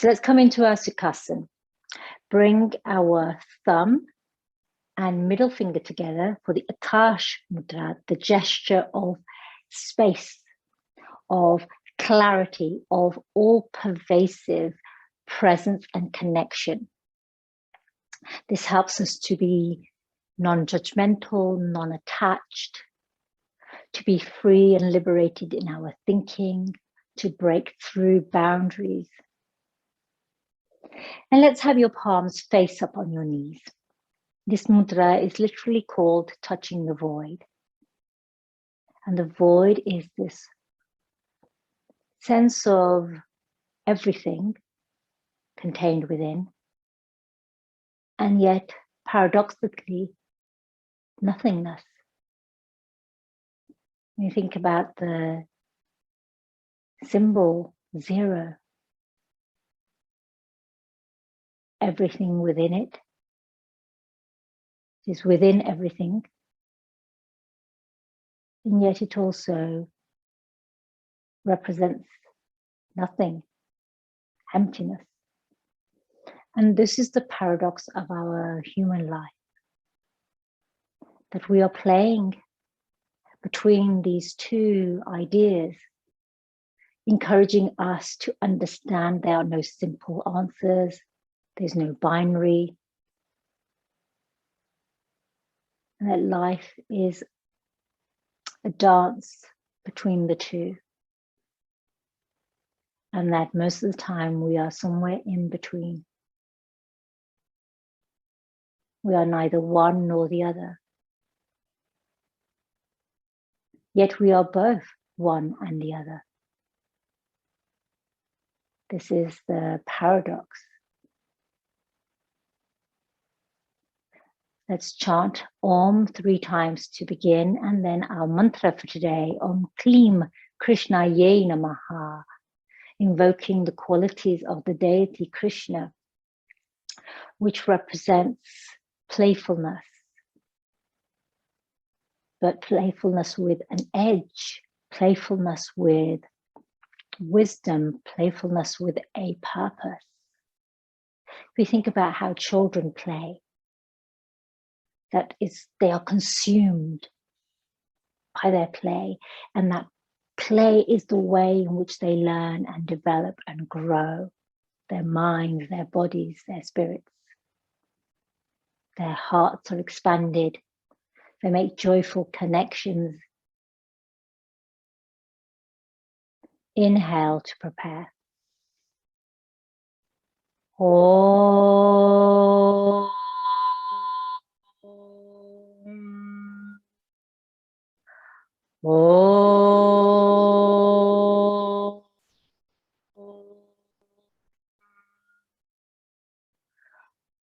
So let's come into our Sukhasana. Bring our thumb and middle finger together for the Akash Mudra, the gesture of space, of clarity, of all-pervasive presence and connection. This helps us to be non-judgmental, non-attached, to be free and liberated in our thinking, to break through boundaries. And let's have your palms face up on your knees. This mudra is literally called touching the void. And the void is this sense of everything contained within, and yet paradoxically nothingness. When you think about the symbol zero, everything within it is within everything, and yet it also represents nothing, emptiness. And this is the paradox of our human life, that we are playing between these two ideas, encouraging us to understand there are no simple answers, there's no binary, and that life is a dance between the two. And that most of the time we are somewhere in between. We are neither one nor the other. Yet we are both one and the other. This is the paradox. Let's chant Om 3 times to begin, and then our mantra for today, Om Kleem Krishnaya Namaha, invoking the qualities of the deity Krishna, which represents playfulness, but playfulness with an edge, playfulness with wisdom, playfulness with a purpose. If we think about how children play, that is, they are consumed by their play, and that play is the way in which they learn and develop and grow their minds, their bodies, their spirits. Their hearts are expanded. They make joyful connections. Inhale to prepare. Om. Om.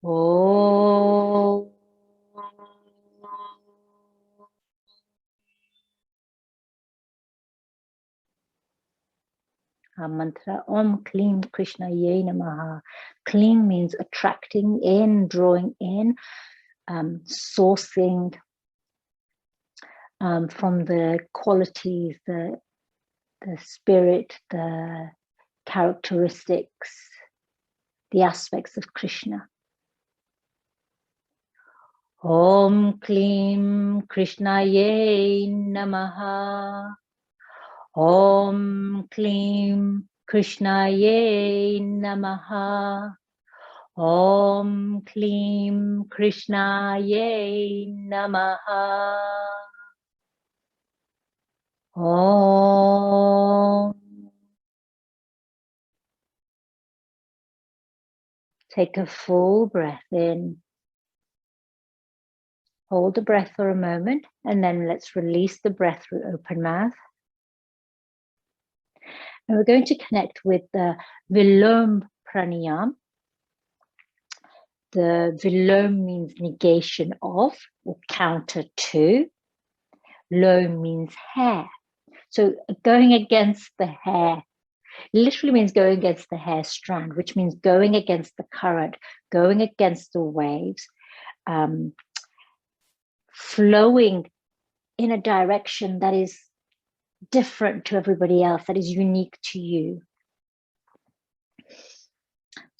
Om. Our mantra, Om Kleem Krishnaya Namaha. Kleem means attracting in, drawing in, sourcing from the qualities, the spirit, the characteristics, the aspects of Krishna. Om Kleem Krishnaya Namaha. Om Kleem Krishnaya Namaha. Om Kleem Krishnaya Namaha. Om. Take a full breath in. Hold the breath for a moment, and then let's release the breath through open mouth. And we're going to connect with the Velom Pranayam. The Velom means negation of or counter to. Lom means hair. So going against the hair literally means going against the hair strand, which means going against the current, going against the waves, flowing in a direction that is different to everybody else, that is unique to you.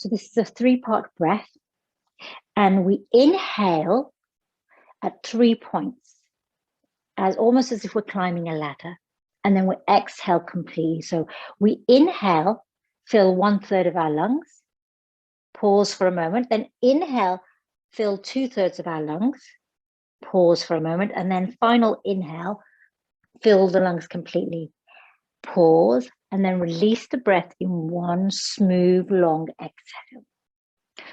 So this is a 3-part breath. And we inhale at 3 points, almost as if we're climbing a ladder. And then we exhale completely. So we inhale, fill 1/3 of our lungs, pause for a moment, then inhale, fill 2/3 of our lungs, pause for a moment, and then final inhale, fill the lungs completely, pause, and then release the breath in one smooth, long exhale.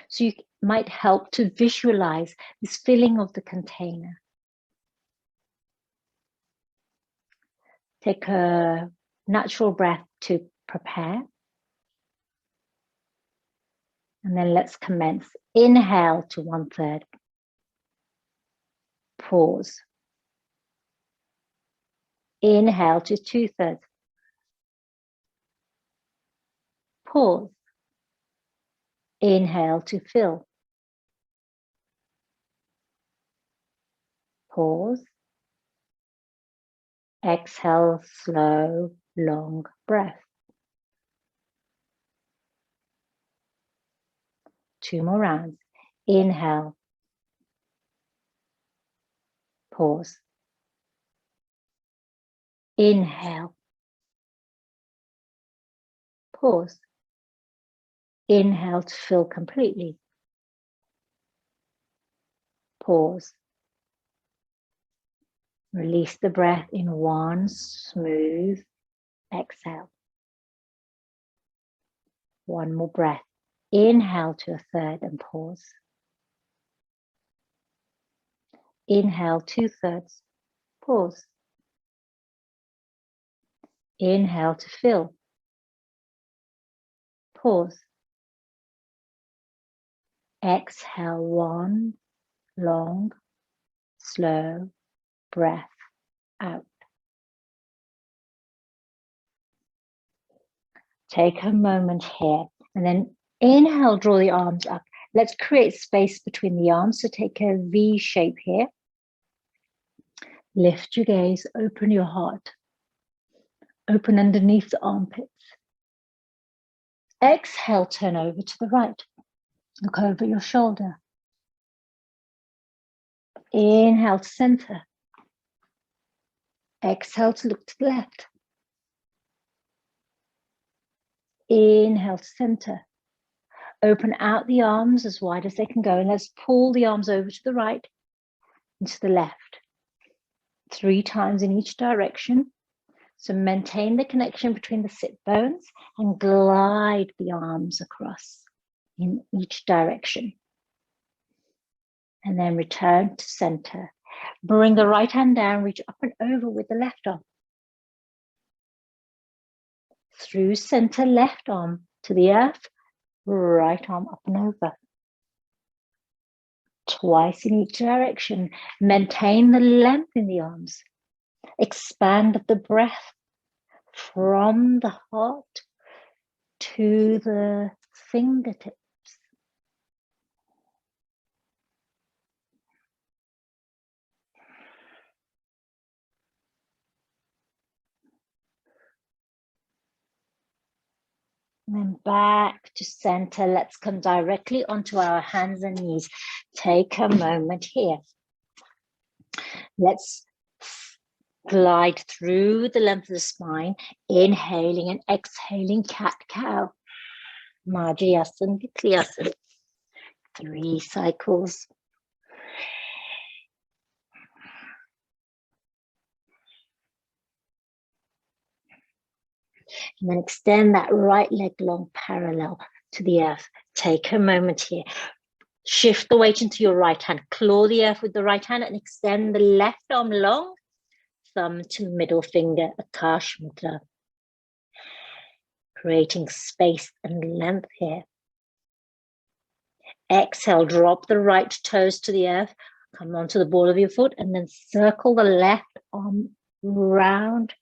So you might help to visualize this filling of the container. Take a natural breath to prepare. And then let's commence. Inhale to 1/3. Pause. Inhale to 2/3. Pause. Inhale to fill. Pause. Exhale, slow, long breath. 2 more rounds. Inhale. Pause. Inhale. Pause. Inhale to fill completely. Pause. Release the breath in one smooth exhale. One more breath. Inhale to 1/3 and pause. Inhale 2/3. Pause. Inhale to fill. Pause. Exhale one long, slow breath out. Take a moment here and then inhale, draw the arms up. Let's create space between the arms. So take a V shape here. Lift your gaze, open your heart. Open underneath the armpits. Exhale, turn over to the right. Look over your shoulder. Inhale to center. Exhale to look to the left. Inhale to center. Open out the arms as wide as they can go. And let's pull the arms over to the right and to the left. 3 times in each direction. So maintain the connection between the sit bones and glide the arms across in each direction. And then return to center. Bring the right hand down, reach up and over with the left arm. Through center, left arm to the earth, right arm up and over. Twice in each direction. Maintain the length in the arms. Expand the breath from the heart to the fingertips. And then back to center. Let's come directly onto our hands and knees. Take a moment here. Let's glide through the length of the spine, inhaling and exhaling cat-cow. Madhyasana, Decolonising. 3 cycles. And then extend that right leg long parallel to the earth. Take a moment here. Shift the weight into your right hand. Claw the earth with the right hand and extend the left arm long. Thumb to middle finger, Ardha Mudra. Creating space and length here. Exhale, drop the right toes to the earth. Come onto the ball of your foot and then circle the left arm round.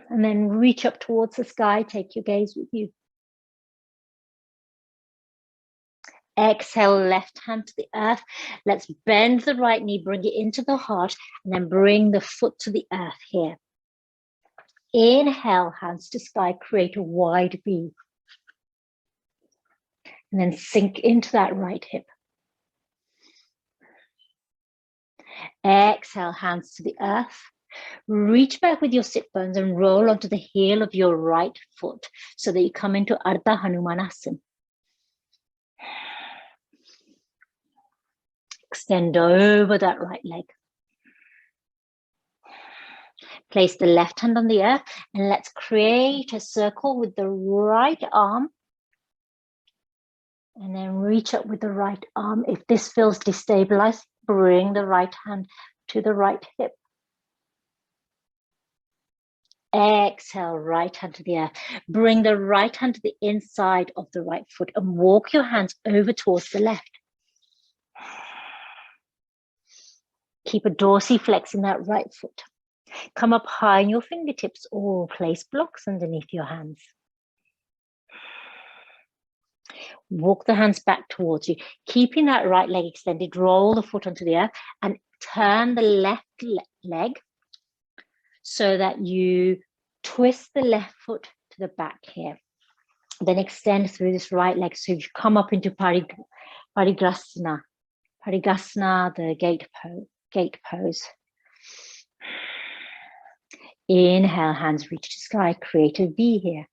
And then reach up towards the sky. Take your gaze with you. Exhale, left hand to the earth. Let's bend the right knee, bring it into the heart, and then bring the foot to the earth here. Inhale, hands to sky, create a wide V. And then sink into that right hip. Exhale, hands to the earth. Reach back with your sit bones and roll onto the heel of your right foot so that you come into Ardha Hanuman Asana. Extend over that right leg. Place the left hand on the earth and let's create a circle with the right arm. And then reach up with the right arm. If this feels destabilized, bring the right hand to the right hip. Exhale, right hand to the earth. Bring the right hand to the inside of the right foot and walk your hands over towards the left. Keep a dorsiflex in that right foot. Come up high in your fingertips or place blocks underneath your hands. Walk the hands back towards you. Keeping that right leg extended, roll the foot onto the earth and turn the left leg so that you twist the left foot to the back here. Then extend through this right leg so you come up into Parigrasana. Parigrasana, the gate pose. Inhale, hands reach to sky, create a V here.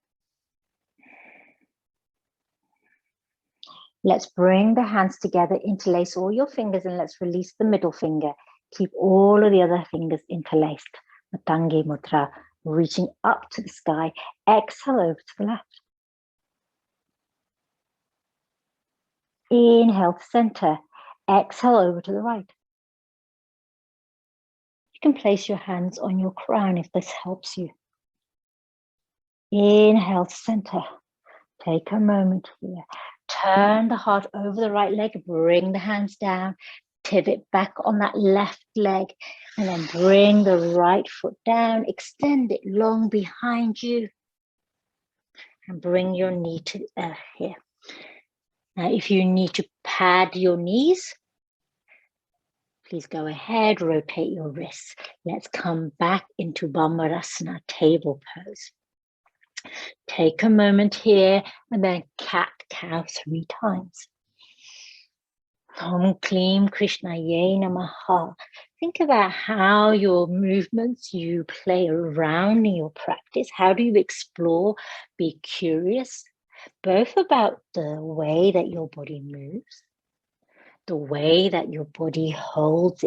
Let's bring the hands together, interlace all your fingers and let's release the middle finger. Keep all of the other fingers interlaced. Matangi Mudra, reaching up to the sky. Exhale over to the left. Inhale to center. Exhale over to the right. You can place your hands on your crown if this helps you. Inhale to center. Take a moment here. Turn the heart over the right leg. Bring the hands down. Pivot back on that left leg. And then bring the right foot down. Extend it long behind you. And bring your knee to here. Now, if you need to pad your knees, please go ahead, rotate your wrists. Let's come back into Brahmarasana, table pose. Take a moment here and then cat-cow 3 times. Om Kleem Krishnaya Namaha. Think about how your movements you play around in your practice. How do you explore? Be curious, both about the way that your body moves, the way that your body holds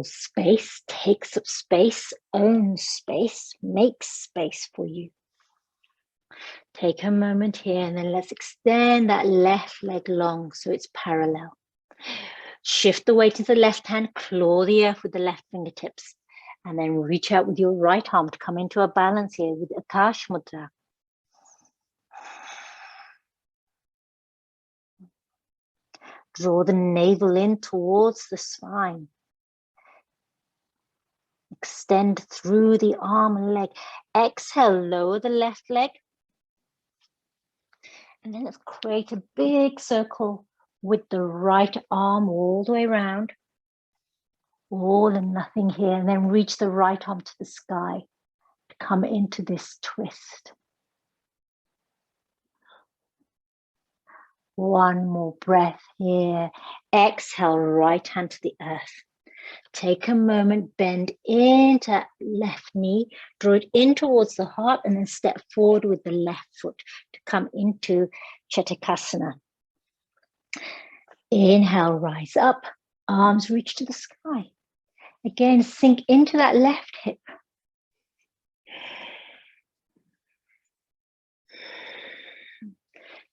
space, takes up space, owns space, makes space for you. Take a moment here and then let's extend that left leg long so it's parallel. Shift the weight to the left hand, claw the earth with the left fingertips, and then reach out with your right arm to come into a balance here with Ardha Mudra. Draw the navel in towards the spine. Extend through the arm and leg. Exhale, lower the left leg. And then let's create a big circle with the right arm all the way around. All and nothing here. And then reach the right arm to the sky to come into this twist. One more breath here. Exhale, right hand to the earth. Take a moment, bend into left knee, draw it in towards the heart, and then step forward with the left foot to come into Chatukasana. Inhale, rise up, arms reach to the sky. Again, sink into that left hip.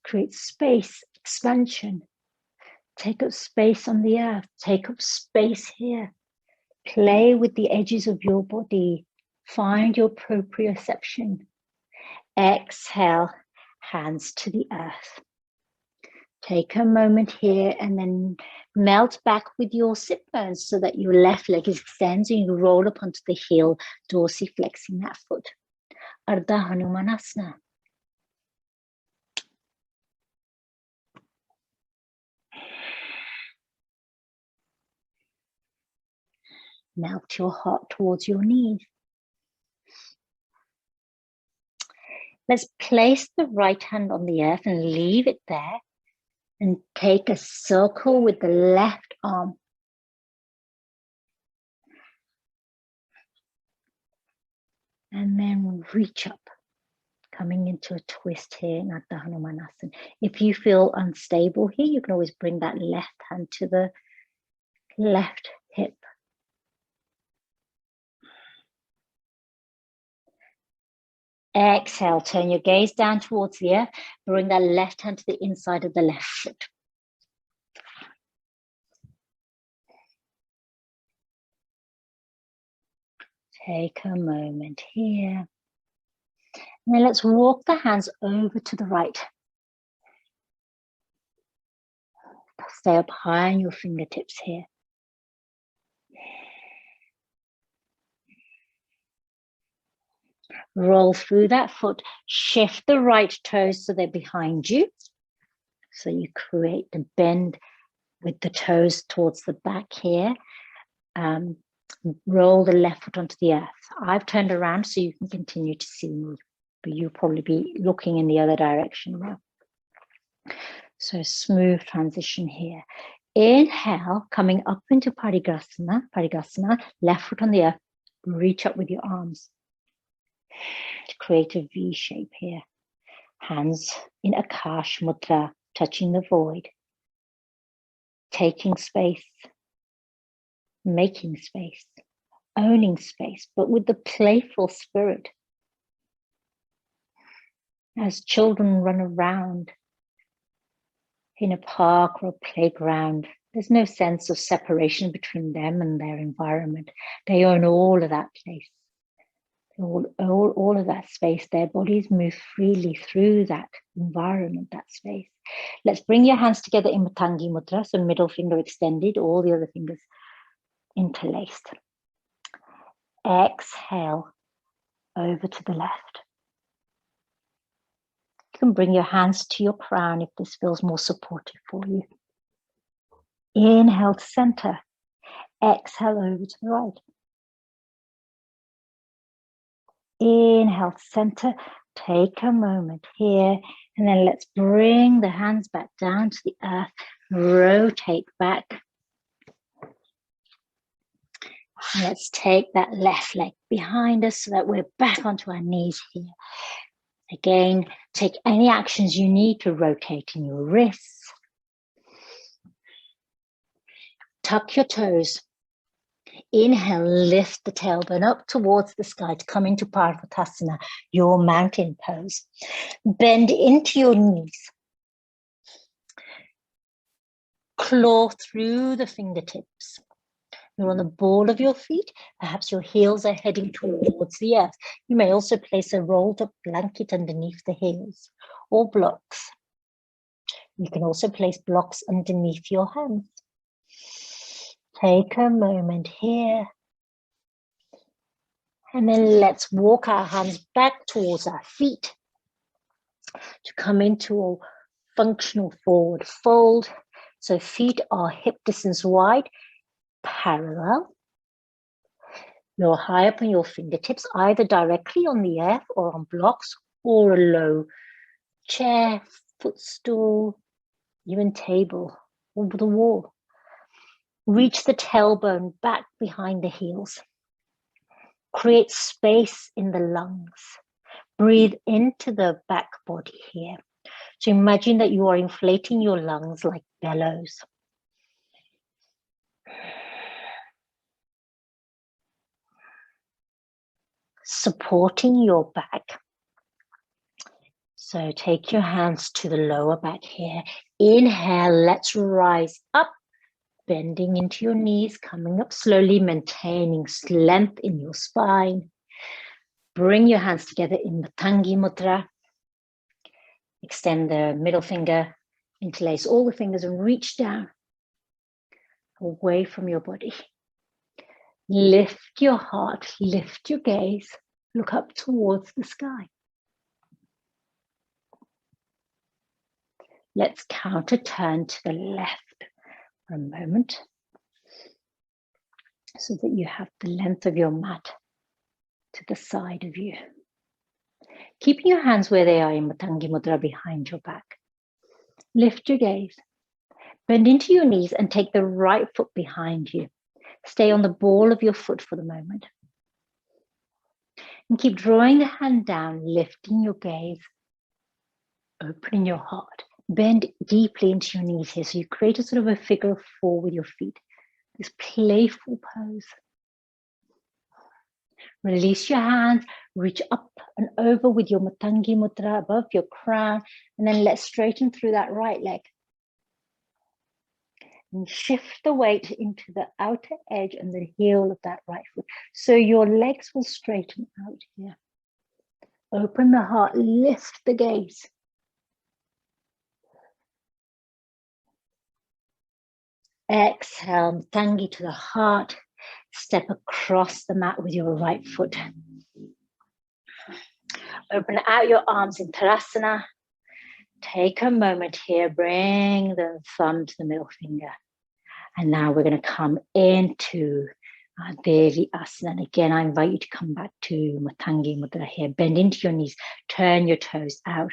Create space, expansion. Take up space on the earth. Take up space here. Play with the edges of your body. Find your proprioception. Exhale, hands to the earth. Take a moment here and then melt back with your sit bones so that your left leg extends and you roll up onto the heel, dorsiflexing that foot. Ardha Hanuman Asana. Melt your heart towards your knees. Let's place the right hand on the earth and leave it there, and take a circle with the left arm. And then reach up, coming into a twist here in Ardha Hanuman. If you feel unstable here, you can always bring that left hand to the left hip. Exhale, turn your gaze down towards the earth. Bring that left hand to the inside of the left foot. Take a moment here. And then let's walk the hands over to the right. Stay up high on your fingertips here. Roll through that foot. Shift the right toes so they're behind you. So you create the bend with the toes towards the back here. Roll the left foot onto the earth. I've turned around so you can continue to see me, but you'll probably be looking in the other direction now. So smooth transition here. Inhale, coming up into Parigasana, left foot on the earth. Reach up with your arms to create a V shape here. Hands in Akash Mudra, touching the void. Taking space, making space, owning space, but with the playful spirit. As children run around in a park or a playground, there's no sense of separation between them and their environment. They own all of that place, all of that space. Their bodies move freely through that environment, that space. Let's bring your hands together in Matangi Mudra, so middle finger extended, all the other fingers interlaced. Exhale, over to the left. You can bring your hands to your crown if this feels more supportive for you. Inhale to center. Exhale over to the right. Inhale to center. Take a moment here. And then let's bring the hands back down to the earth. Rotate back. And let's take that left leg behind us so that we're back onto our knees here. Again, take any actions you need to rotate in your wrists. Tuck your toes. Inhale, lift the tailbone up towards the sky to come into Parvatasana, your mountain pose. Bend into your knees. Claw through the fingertips. You're on the ball of your feet. Perhaps your heels are heading towards the earth. You may also place a rolled up blanket underneath the heels or blocks. You can also place blocks underneath your hands. Take a moment here. And then let's walk our hands back towards our feet to come into a functional forward fold. So feet are hip distance wide, parallel. You're high up on your fingertips, either directly on the earth or on blocks or a low chair, footstool, even table, over the wall. Reach the tailbone back behind the heels. Create space in the lungs. Breathe into the back body here. So imagine that you are inflating your lungs like bellows. Supporting your back. So take your hands to the lower back here. Inhale, let's rise up. Bending into your knees, coming up slowly, maintaining length in your spine. Bring your hands together in Matangi Mudra. Extend the middle finger, interlace all the fingers and reach down, away from your body. Lift your heart, lift your gaze, look up towards the sky. Let's counter turn to the left for a moment, so that you have the length of your mat to the side of you. Keeping your hands where they are in Matangi Mudra behind your back. Lift your gaze. Bend into your knees and take the right foot behind you. Stay on the ball of your foot for the moment. And keep drawing the hand down, lifting your gaze, opening your heart. Bend deeply into your knees here. So you create a sort of a figure of 4 with your feet. This playful pose. Release your hands, reach up and over with your Matangi Mudra above your crown, and then let's straighten through that right leg. And shift the weight into the outer edge and the heel of that right foot. So your legs will straighten out here. Open the heart, lift the gaze. Exhale, Matangi to the heart. Step across the mat with your right foot. Open out your arms in Tarasana. Take a moment here, bring the thumb to the middle finger. And now we're going to come into Devi Asana. And again, I invite you to come back to Matangi Mudra here. Bend into your knees, turn your toes out.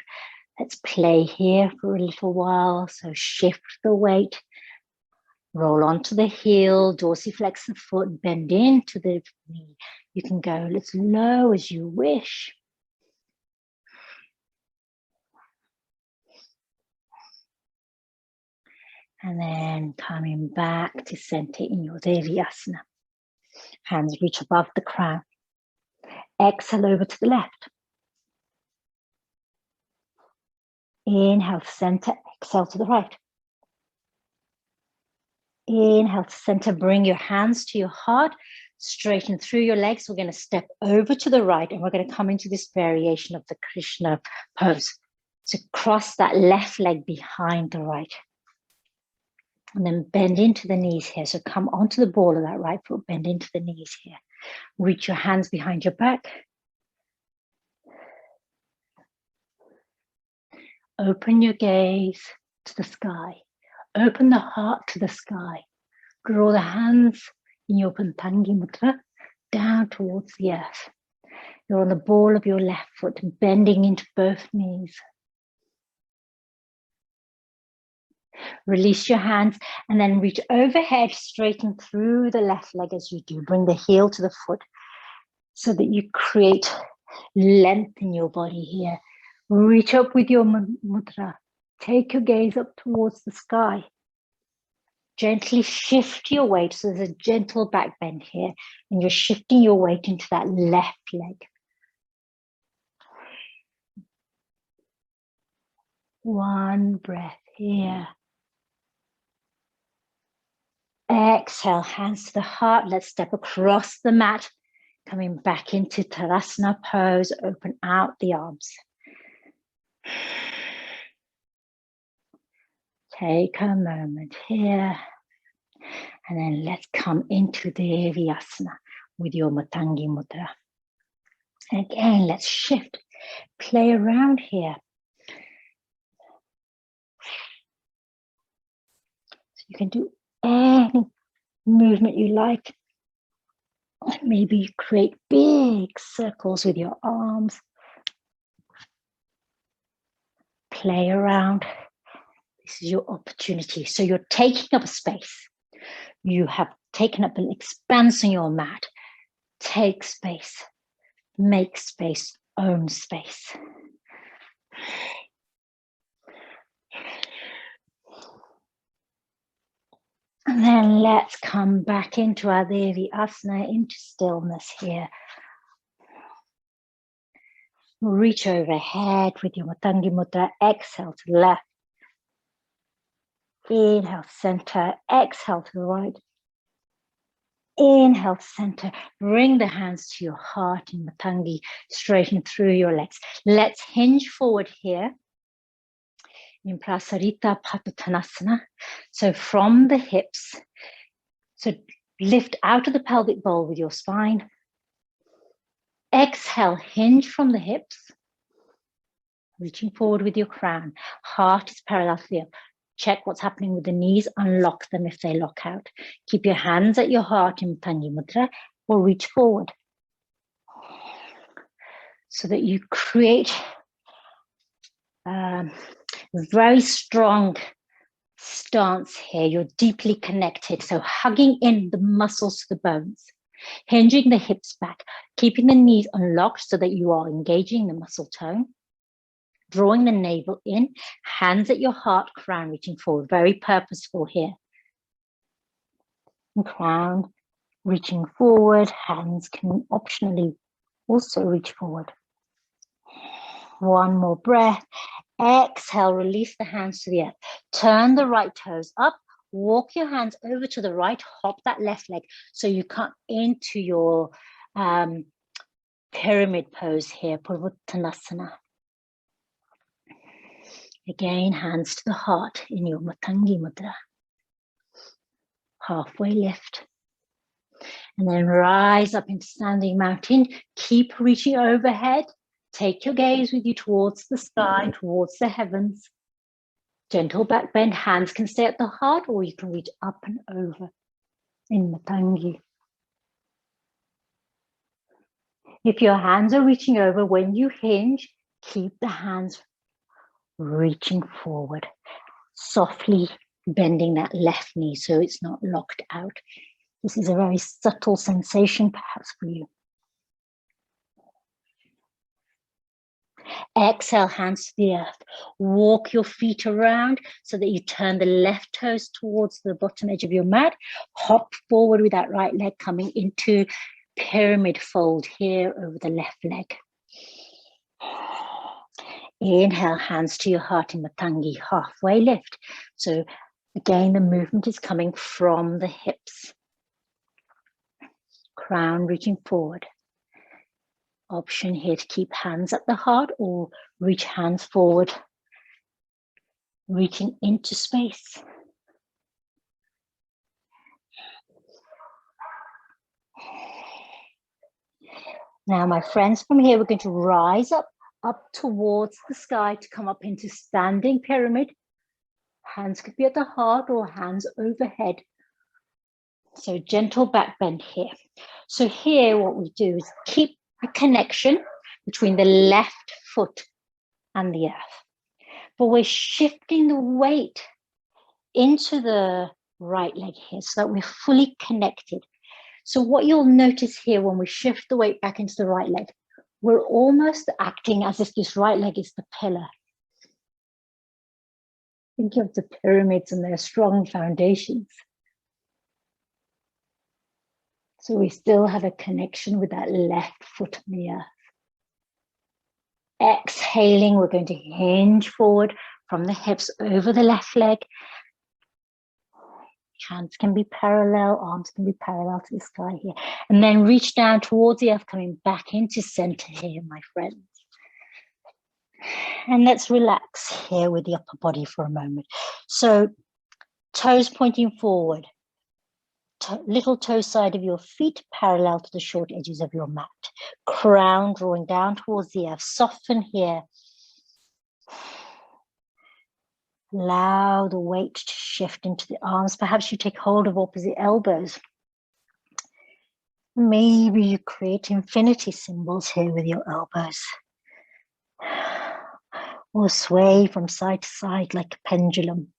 Let's play here for a little while. So shift the weight. Roll onto the heel, dorsiflex the foot, bend into the knee. You can go as low as you wish. And then coming back to center in your Devi Asana. Hands reach above the crown. Exhale over to the left. Inhale to center, exhale to the right. Inhale to center, bring your hands to your heart, straighten through your legs. We're going to step over to the right and we're going to come into this variation of the Krishna pose. So cross that left leg behind the right. And then bend into the knees here. So come onto the ball of that right foot, bend into the knees here. Reach your hands behind your back. Open your gaze to the sky. Open the heart to the sky. Draw the hands in your Matangi Mudra down towards the earth. You're on the ball of your left foot, bending into both knees. Release your hands and then reach overhead, straighten through the left leg as you do. Bring the heel to the foot so that you create length in your body here. Reach up with your mudra. Take your gaze up towards the sky. Gently shift your weight. So there's a gentle back bend here. And you're shifting your weight into that left leg. One breath here. Exhale, hands to the heart. Let's step across the mat. Coming back into Tadasana pose. Open out the arms. Take a moment here. And then let's come into Devi Asana with your Matangi Mudra. And again, let's shift. Play around here. So you can do any movement you like. Maybe you create big circles with your arms. Play around. This is your opportunity. So you're taking up a space. You have taken up an expanse on your mat. Take space. Make space. Own space. And then let's come back into our Devi Asana, into stillness here. Reach overhead with your Matangi Mudra. Exhale to the left. Inhale, center. Exhale to the right. Inhale, center. Bring the hands to your heart in Matangi. Straighten through your legs. Let's hinge forward here. In Prasarita Padottanasana. So from the hips, so lift out of the pelvic bowl with your spine. Exhale, hinge from the hips. Reaching forward with your crown. Heart is parallel to the earth. Check what's happening with the knees. Unlock them if they lock out. Keep your hands at your heart in Matangi Mudra or reach forward. so that you create a very strong stance here. You're deeply connected. So hugging in the muscles to the bones, hinging the hips back, keeping the knees unlocked so that you are engaging the muscle tone, drawing the navel in, hands at your heart, crown reaching forward, very purposeful here. And crown reaching forward, hands can optionally also reach forward. One more breath. Exhale, release the hands to the earth. Turn the right toes up, walk your hands over to the right, hop that left leg so you come into your pyramid pose here, Tadasana. Again, hands to the heart in your Matangi Mudra. Halfway lift. And then rise up into standing mountain. Keep reaching overhead. Take your gaze with you towards the sky, towards the heavens. Gentle back bend. Hands can stay at the heart or you can reach up and over in Matangi. If your hands are reaching over, when you hinge, keep the hands reaching forward. Softly bending that left knee so it's not locked out. This is a very subtle sensation perhaps for you. Exhale, hands to the earth. Walk your feet around so that you turn the left toes towards the bottom edge of your mat. Hop forward with that right leg coming into pyramid fold here over the left leg. Inhale, hands to your heart in Matangi, halfway lift. So again, the movement is coming from the hips. Crown reaching forward. Option here to keep hands at the heart or reach hands forward, reaching into space. Now, my friends, from here, we're going to rise up towards the sky to come up into standing pyramid. Hands could be at the heart or hands overhead. So gentle back bend here. So here, what we do is keep a connection between the left foot and the earth. But we're shifting the weight into the right leg here so that we're fully connected. So what you'll notice here when we shift the weight back into the right leg, we're almost acting as if this right leg is the pillar. Think of the pyramids and their strong foundations. So we still have a connection with that left foot on the earth. Exhaling, we're going to hinge forward from the hips over the left leg. Hands can be parallel, arms can be parallel to the sky here. And then reach down towards the earth, coming back into center here, my friends. And let's relax here with the upper body for a moment. So toes pointing forward. Little toe side of your feet parallel to the short edges of your mat. Crown drawing down towards the earth. Soften here. Allow the weight to shift into the arms. Perhaps you take hold of opposite elbows. Maybe you create infinity symbols here with your elbows. Or sway from side to side like a pendulum.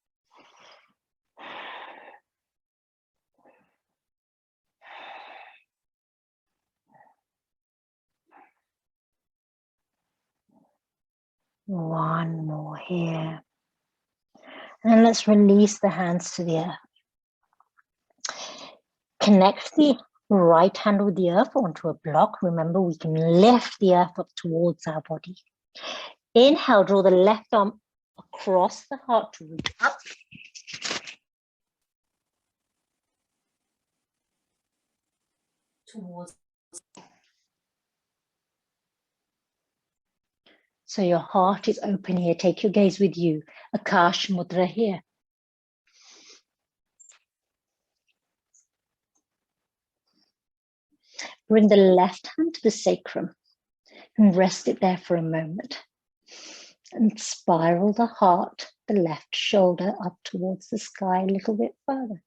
One more here. And let's release the hands to the earth. Connect the right hand with the earth onto a block. Remember, we can lift the earth up towards our body. Inhale, draw the left arm across the heart to reach up. Towards. So your heart is open here. Take your gaze with you. Akash Mudra here. Bring the left hand to the sacrum and rest it there for a moment. And spiral the heart, the left shoulder up towards the sky a little bit further.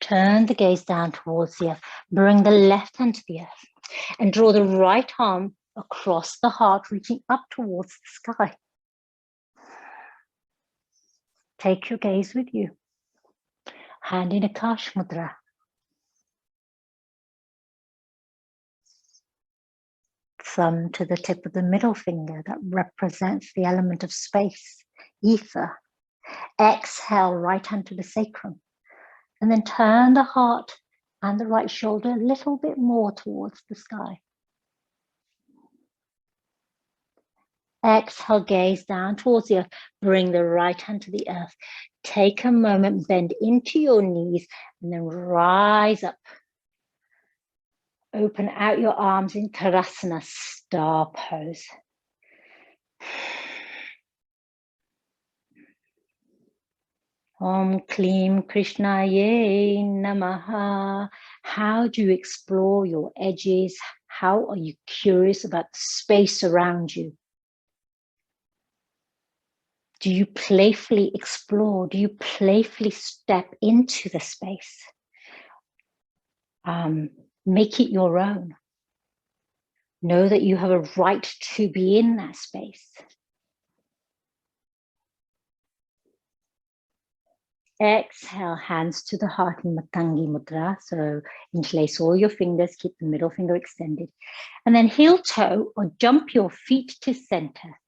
Turn the gaze down towards the earth. Bring the left hand to the earth and draw the right arm across the heart, reaching up towards the sky. Take your gaze with you. Hand in Akash Mudra. Thumb to the tip of the middle finger that represents the element of space, ether. Exhale, right hand to the sacrum. And then turn the heart and the right shoulder a little bit more towards the sky. Exhale, gaze down towards the earth. Bring the right hand to the earth. Take a moment, bend into your knees, and then rise up. Open out your arms in Tarasana, star pose. Om Kleem Krishnaya Namaha. How do you explore your edges? How are you curious about the space around you? Do you playfully explore? Do you playfully step into the space? Make it your own. Know that you have a right to be in that space. Exhale, hands to the heart in Matangi Mudra. So interlace all your fingers, keep the middle finger extended. And then heel toe or jump your feet to center.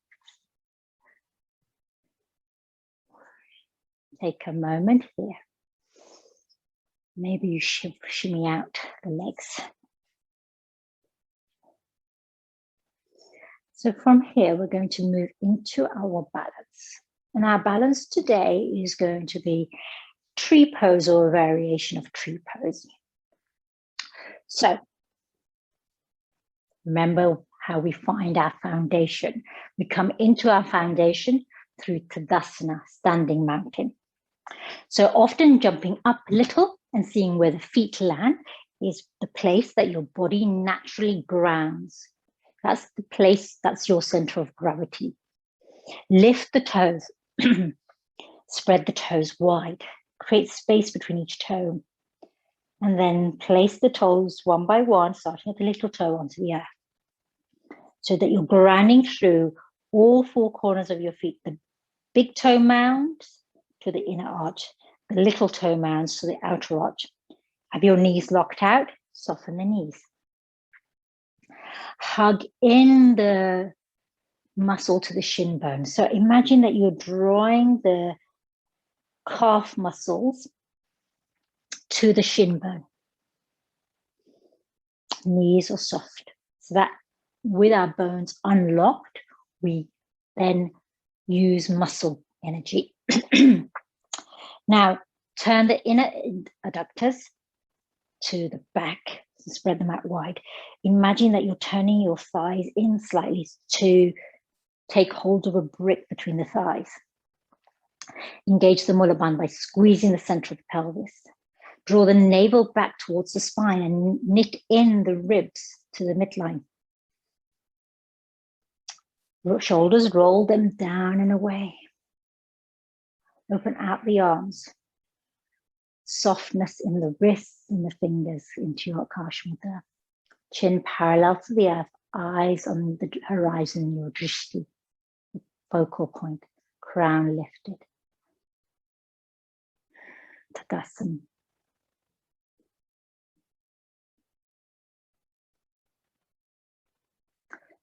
Take a moment here. Maybe you should shimmy out the legs. So from here, we're going to move into our balance. And our balance today is going to be tree pose or a variation of tree pose. So remember how we find our foundation. We come into our foundation through Tadasana, standing mountain. So often jumping up a little and seeing where the feet land is the place that your body naturally grounds. That's the place, that's your center of gravity. Lift the toes, spread the toes wide, create space between each toe, and then place the toes one by one, starting at the little toe onto the earth, so that you're grounding through all four corners of your feet, the big toe mounds to the inner arch, the little toe mounds to the outer arch. Have your knees locked out, soften the knees. Hug in the muscle to the shin bone. So imagine that you're drawing the calf muscles to the shin bone. Knees are soft. So that with our bones unlocked, we then use muscle energy. Now, turn the inner adductors to the back, spread them out wide. Imagine that you're turning your thighs in slightly to take hold of a brick between the thighs. Engage the Mula Bandha by squeezing the center of the pelvis. Draw the navel back towards the spine and knit in the ribs to the midline. Shoulders, roll them down and away. Open out the arms. Softness in the wrists and the fingers into your Akash Mudra. Chin parallel to the earth, eyes on the horizon, your drishti, focal point, crown lifted. Tadasana.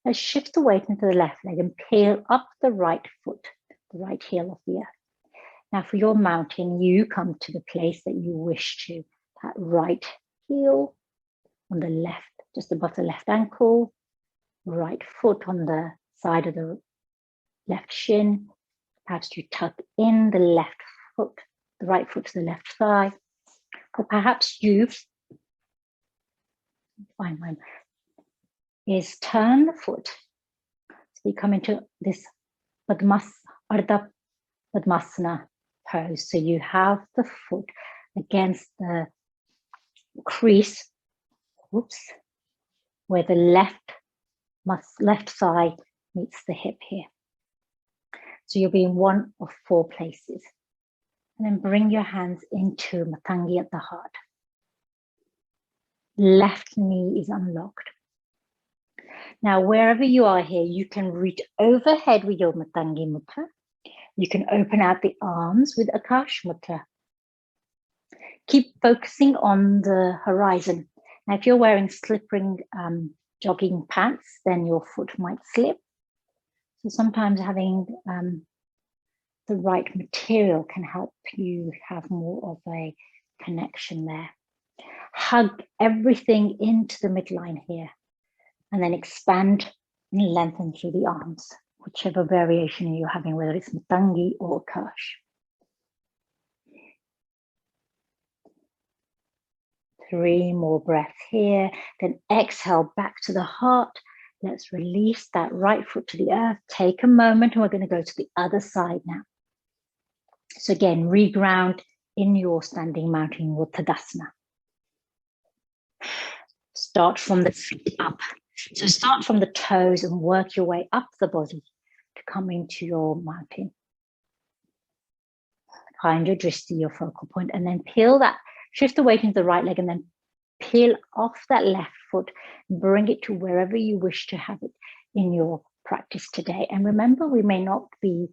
Let's shift the weight into the left leg and peel up the right foot, the right heel of the earth. Now for your mountain, you come to the place that you wish to. That right heel on the left, just above the left ankle, right foot on the side of the left shin. Perhaps you tuck in the left foot, the right foot to the left thigh. Or perhaps you, find mine, is turn the foot. So you come into this Ardha Padmasana pose. So you have the foot against the crease, where the left thigh meets the hip here. So you'll be in one of four places. And then bring your hands into Matangi at the heart. Left knee is unlocked. Now, wherever you are here, you can reach overhead with your Matangi Mudra. You can open out the arms with Akash Mudra. Keep focusing on the horizon. Now, if you're wearing slippery jogging pants, then your foot might slip. So sometimes having the right material can help you have more of a connection there. Hug everything into the midline here, and then expand and lengthen through the arms, whichever variation you're having, whether it's Matangi or Akash. 3 more breaths here, then exhale back to the heart. Let's release that right foot to the earth. Take a moment, and we're going to go to the other side now. So again, reground in your standing mountain or Tadasana. Start from the feet up. So start from the toes and work your way up the body to come into your mountain. Find your drishti, your focal point, and then peel that, shift the weight into the right leg, and then peel off that left foot, bring it to wherever you wish to have it in your practice today. And remember, we may not be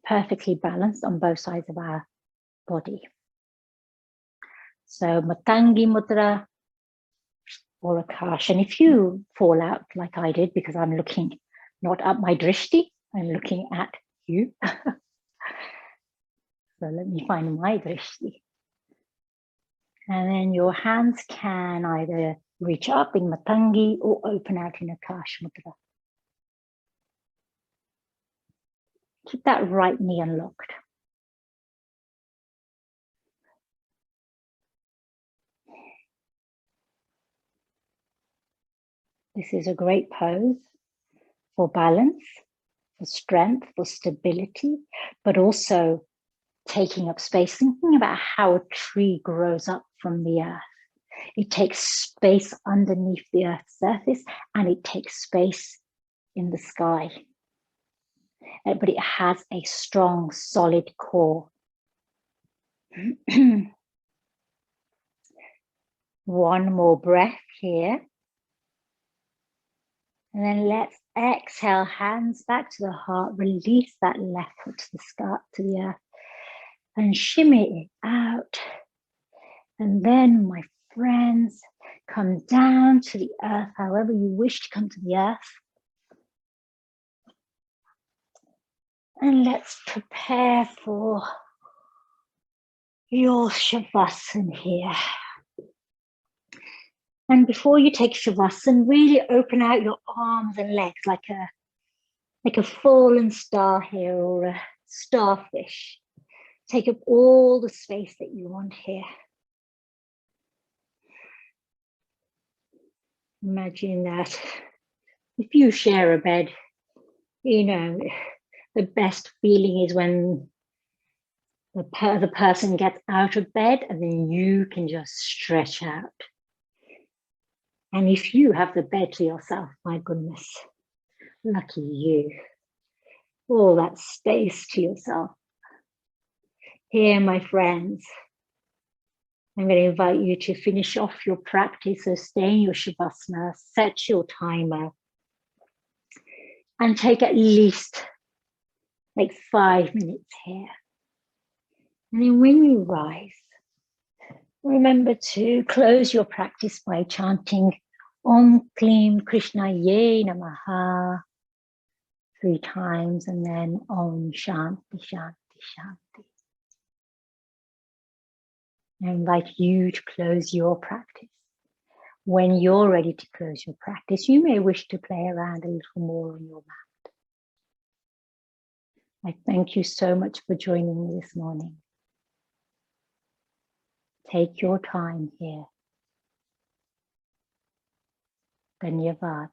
perfectly balanced on both sides of our body. So Matangi Mudra or Akash. And if you fall out like I did, because I'm looking not at my drishti, I'm looking at you. So let me find my drishti. And then your hands can either reach up in Matangi or open out in Akash Mudra. Keep that right knee unlocked. This is a great pose for balance, for strength, for stability, but also taking up space, thinking about how a tree grows up from the earth. It takes space underneath the earth's surface, and it takes space in the sky. But it has a strong, solid core. One more breath here. And then let's exhale, hands back to the heart, release that left foot to the sky, to the earth, and shimmy it out. And then, my friends, come down to the earth, however you wish to come to the earth. And let's prepare for your Shavasana here. And before you take Shavasana, really open out your arms and legs like a fallen star here, or a starfish. Take up all the space that you want here. Imagine that if you share a bed, you know, the best feeling is when the person gets out of bed and then you can just stretch out. And if you have the bed to yourself, my goodness, lucky you. All that space to yourself. Here, my friends, I'm going to invite you to finish off your practice. So stay in your Shavasana, set your timer, and take at least like 5 minutes here. And then when you rise, remember to close your practice by chanting Om Kleem Krishnaya Namaha 3 times, and then Om Shanti Shanti Shanti. I invite you to close your practice. When you're ready to close your practice, you may wish to play around a little more on your mat. I thank you so much for joining me this morning. Take your time here. Dhanyavad.